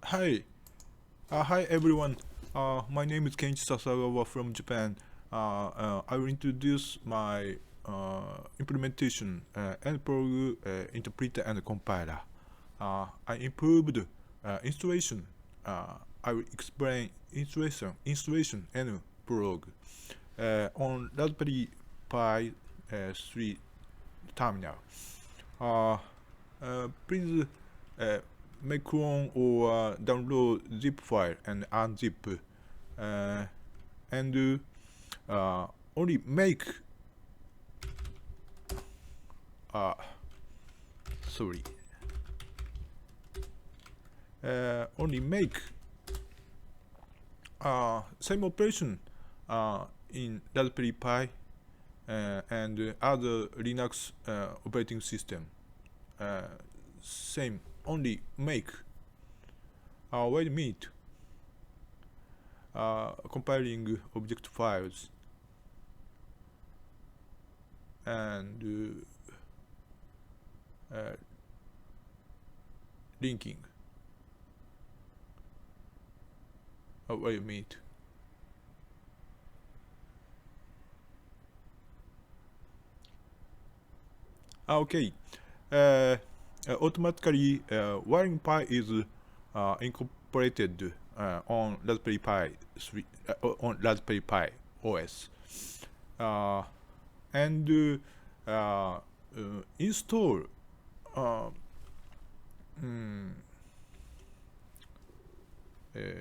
Hi, hi everyone. My name is Kenichi Sasagawa from Japan. I will introduce my implementation N-Prolog interpreter and compiler. I improved installation. I will explain installation N-Prolog on Raspberry Pi 3 terminal. Please make clone or download zip file and unzip and only make uh, sorry only make same operation in Raspberry Pi and other Linux operating system. Same only make wait a minute compiling object files and linking. Wait a minute. Okay. Automatically, wiring Pi is incorporated on Raspberry Pi 3 on Raspberry Pi OS, and install. Mm,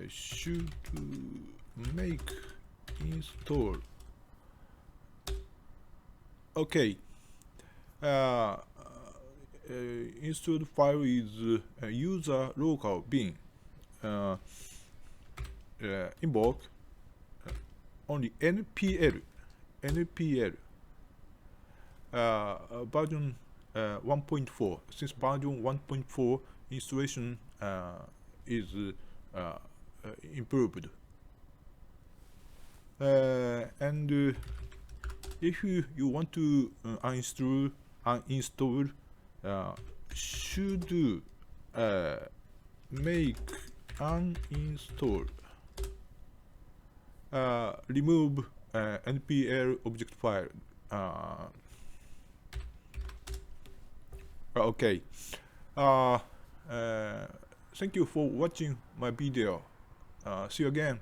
should make install. Okay. Installed file is user local bin invoke only npl version 1.4. Since version 1.4 installation is improved, and if you want to uninstall should make uninstall remove npl object file. Okay. Thank you for watching my video. See you again.